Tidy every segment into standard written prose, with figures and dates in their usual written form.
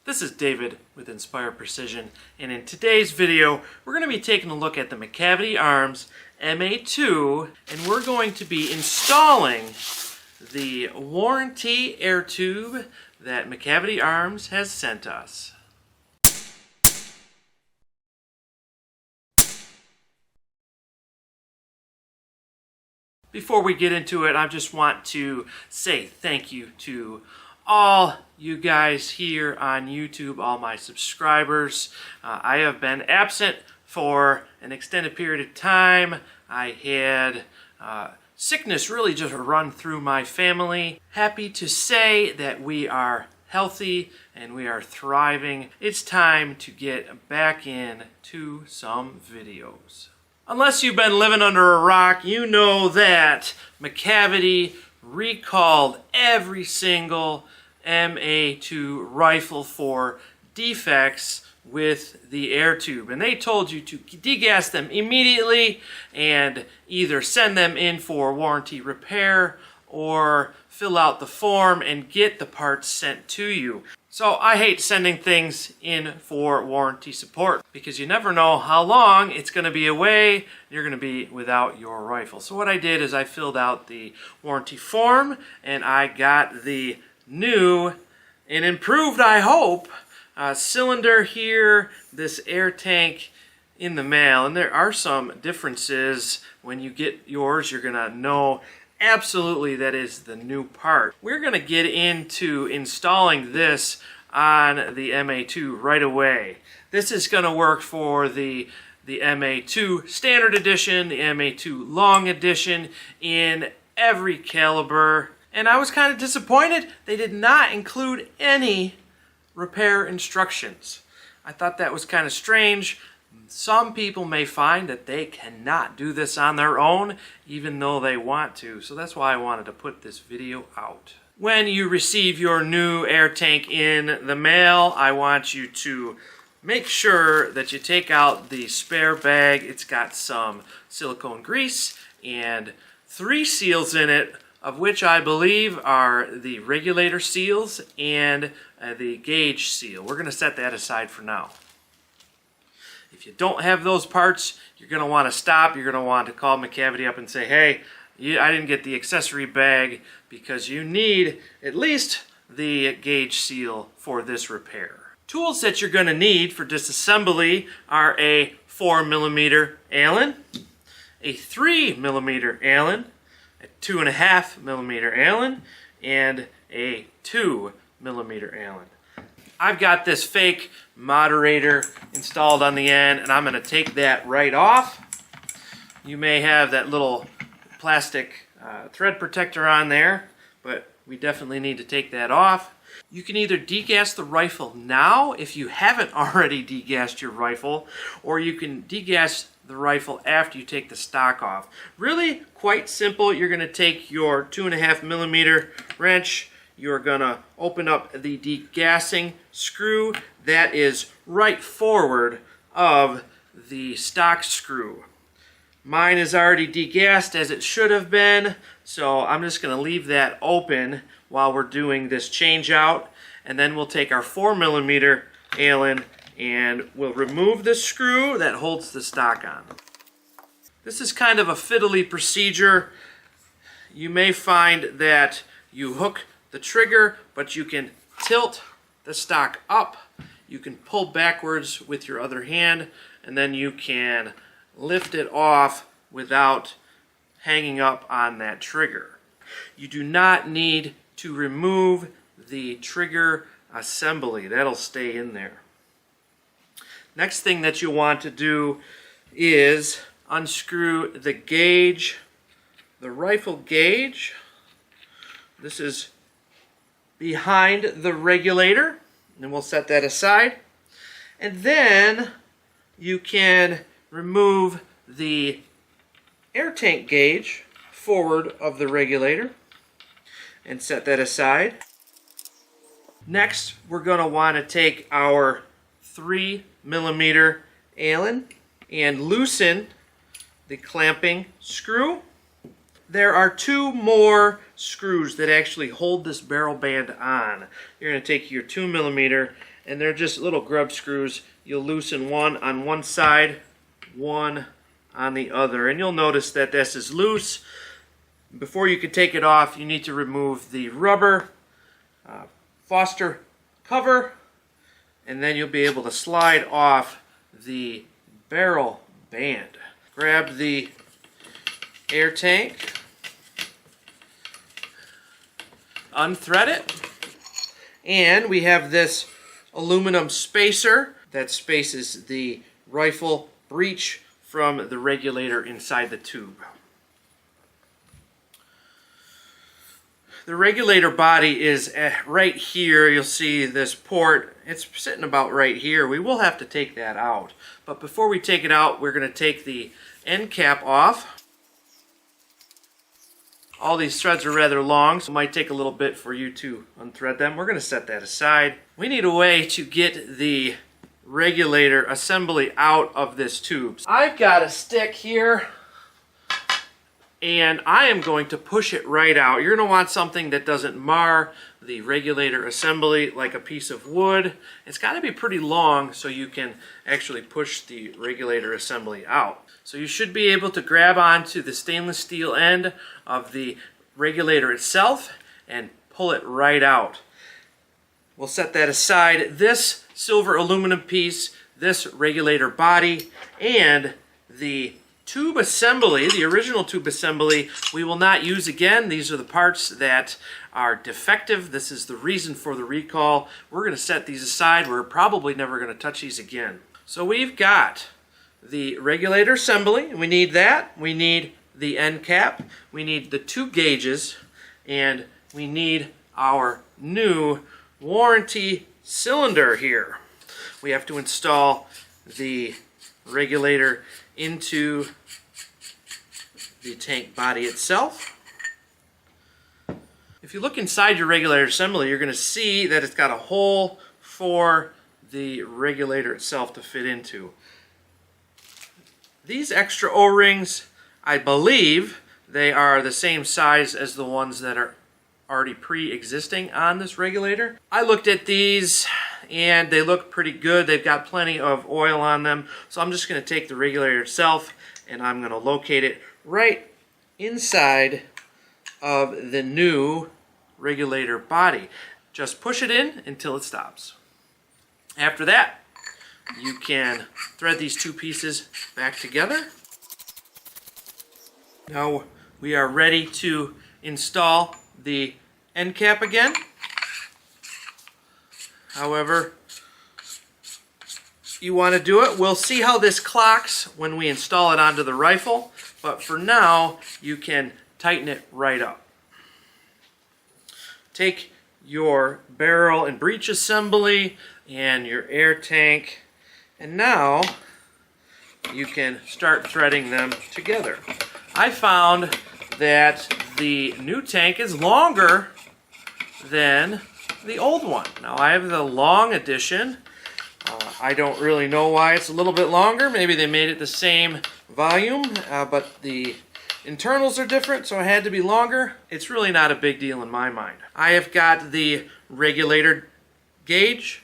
This is David with Inspire Precision, and in today's video we're going to be taking a look at the Macavity Arms MA2, and we're going to be installing the warranty air tube that Macavity Arms has sent us. Before we get into it, I just want to say thank you to all you guys here on YouTube, all my subscribers. I have been absent for an extended period of time. I had sickness really just run through my family. Happy to say that we are healthy and we are thriving. It's time to get back into some videos. Unless you've been living under a rock, you know that Macavity recalled every single MA2 rifle for defects with the air tube. And they told you to degas them immediately and either send them in for warranty repair or fill out the form and get the parts sent to you. So I hate sending things in for warranty support because you never know how long it's going to be away. You're going to be without your rifle. So what I did is I filled out the warranty form and I got the new and improved, I hope, cylinder here, this air tank in the mail. And there are some differences. When you get yours, you're going to know absolutely that is the new part. We're going to get into installing this on the MA2 right away. This is going to work for the MA2 Standard Edition, the MA2 Long Edition, in every caliber. And I was kind of disappointed they did not include any repair instructions. I thought that was kind of strange. Some people may find that they cannot do this on their own, even though they want to. So that's why I wanted to put this video out. When you receive your new air tank in the mail, I want you to make sure that you take out the spare bag. It's got some silicone grease and 3 seals in it, of which I believe are the regulator seals and the gauge seal. We're going to set that aside for now. If you don't have those parts, you're going to want to stop. You're going to want to call Macavity up and say, hey, I didn't get the accessory bag, because you need at least the gauge seal for this repair. Tools that you're going to need for disassembly are a 4mm Allen, a 3mm Allen, a 2.5mm Allen, and a 2mm Allen. I've got this fake moderator installed on the end, and I'm going to take that right off. You may have that little plastic thread protector on there, but we definitely need to take that off. You can either degas the rifle now if you haven't already degassed your rifle, or you can degas the rifle after you take the stock off. Really quite simple. You're going to take your 2.5mm wrench. You're going to open up the degassing screw that is right forward of the stock screw. Mine is already degassed as it should have been, so I'm just going to leave that open while we're doing this change out. And then we'll take our 4mm Allen and we'll remove the screw that holds the stock on. This is kind of a fiddly procedure. You may find that you hook the trigger, but you can tilt the stock up. You can pull backwards with your other hand, and then you can lift it off without hanging up on that trigger. You do not need to remove the trigger assembly. That'll stay in there. Next thing that you want to do is unscrew the gauge, the rifle gauge. This is behind the regulator, and we'll set that aside. And then you can remove the air tank gauge forward of the regulator and set that aside. Next, we're going to want to take our 3mm Allen and loosen the clamping screw. There are 2 more screws that actually hold this barrel band on. You're going to take your 2mm and they're just little grub screws. You'll loosen one on one side, one on the other, and you'll notice that this is loose. Before you can take it off, you need to remove the rubber Foster cover, and then you'll be able to slide off the barrel band. Grab the air tank, unthread it, and we have this aluminum spacer that spaces the rifle breech from the regulator inside the tube. The regulator body is right here. You'll see this port. It's sitting about right here. We will have to take that out. But before we take it out, we're going to take the end cap off. All these threads are rather long, so it might take a little bit for you to unthread them. We're going to set that aside. We need a way to get the regulator assembly out of this tube. I've got a stick here, and I am going to push it right out. You're going to want something that doesn't mar the regulator assembly like a piece of wood. It's got to be pretty long so you can actually push the regulator assembly out. So you should be able to grab onto the stainless steel end of the regulator itself and pull it right out. We'll set that aside. This silver aluminum piece, this regulator body, and the tube assembly, the original tube assembly, we will not use again. These are the parts that are defective. This is the reason for the recall. We're going to set these aside. We're probably never going to touch these again. So we've got the regulator assembly. We need that. We need the end cap. We need the two gauges. And we need our new warranty cylinder here. We have to install the regulator into the tank body itself. If you look inside your regulator assembly, you're going to see that it's got a hole for the regulator itself to fit into. These extra O-rings, I believe they are the same size as the ones that are already pre-existing on this regulator. I looked at these and they look pretty good. They've got plenty of oil on them. So I'm just going to take the regulator itself and I'm going to locate it right inside of the new regulator body. Just push it in until it stops. After that, you can thread these two pieces back together. Now we are ready to install the end cap again. However you want to do it. We'll see how this clocks when we install it onto the rifle, but for now you can tighten it right up. Take your barrel and breech assembly and your air tank, and now you can start threading them together. I found that the new tank is longer than the old one. Now I have the long edition. I don't really know why it's a little bit longer. Maybe they made it the same volume, but the internals are different, so it had to be longer. It's really not a big deal in my mind. I have got the regulator gauge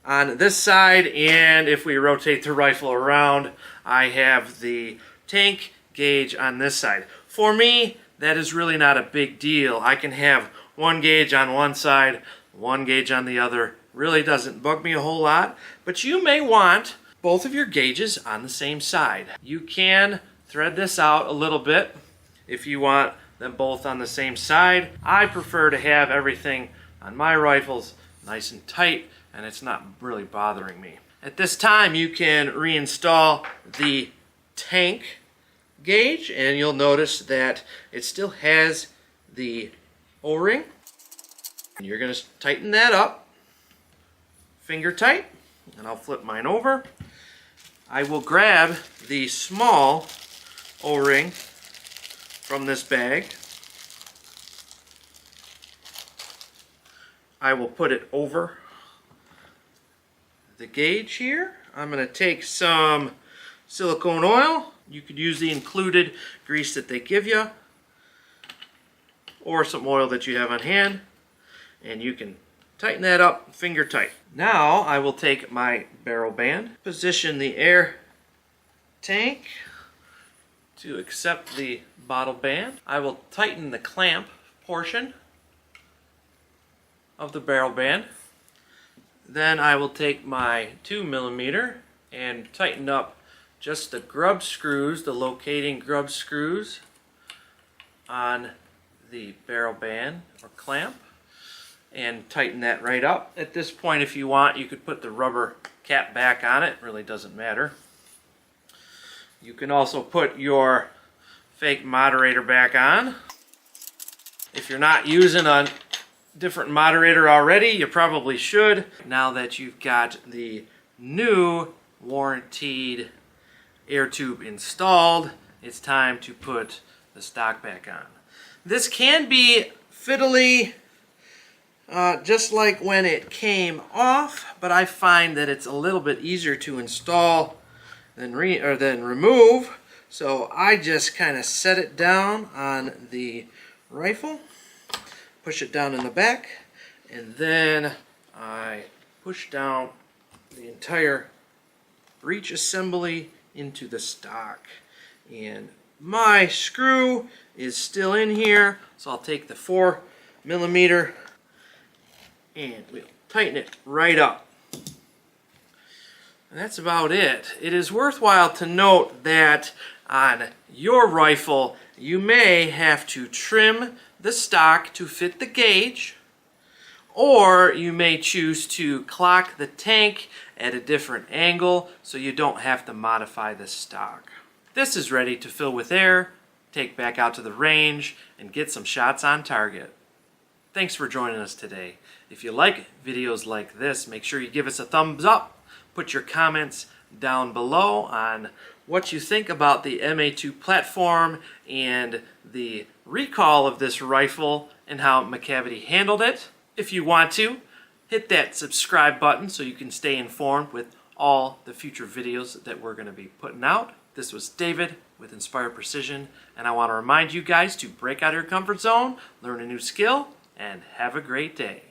on this side, and if we rotate the rifle around, I have the tank gauge on this side. For me, that is really not a big deal. I can have one gauge on one side, one gauge on the other. Really doesn't bug me a whole lot, but you may want both of your gauges on the same side. You can thread this out a little bit if you want them both on the same side. I prefer to have everything on my rifles nice and tight, and it's not really bothering me. At this time, you can reinstall the tank gauge, and you'll notice that it still has the O-ring. You're going to tighten that up, finger tight, and I'll flip mine over. I will grab the small O-ring from this bag. I will put it over the gauge here. I'm going to take some silicone oil. You could use the included grease that they give you, or some oil that you have on hand, and you can tighten that up finger tight. Now I will take my barrel band, position the air tank to accept the bottle band. I will tighten the clamp portion of the barrel band. Then I will take my 2mm and tighten up just the grub screws, the locating grub screws on the barrel band or clamp, and tighten that right up. At this point, if you want, you could put the rubber cap back on it. Really doesn't matter. You can also put your fake moderator back on. If you're not using a different moderator already, you probably should. Now that you've got the new warranted air tube installed, it's time to put the stock back on. This can be fiddly, just like when it came off, but I find that it's a little bit easier to install than remove. So I just kind of set it down on the rifle, push it down in the back, and then I push down the entire breech assembly into the stock. And my screw is still in here, so I'll take the 4mm and we'll tighten it right up. And that's about it. It is worthwhile to note that on your rifle you may have to trim the stock to fit the gauge, or you may choose to clock the tank at a different angle so you don't have to modify the stock. This is ready to fill with air, take back out to the range, and get some shots on target. Thanks for joining us today. If you like videos like this, make sure you give us a thumbs up. Put your comments down below on what you think about the MA2 platform and the recall of this rifle and how Macavity handled it. If you want to, hit that subscribe button so you can stay informed with all the future videos that we're going to be putting out. This was David with Inspire Precision, and I want to remind you guys to break out of your comfort zone, learn a new skill, and have a great day.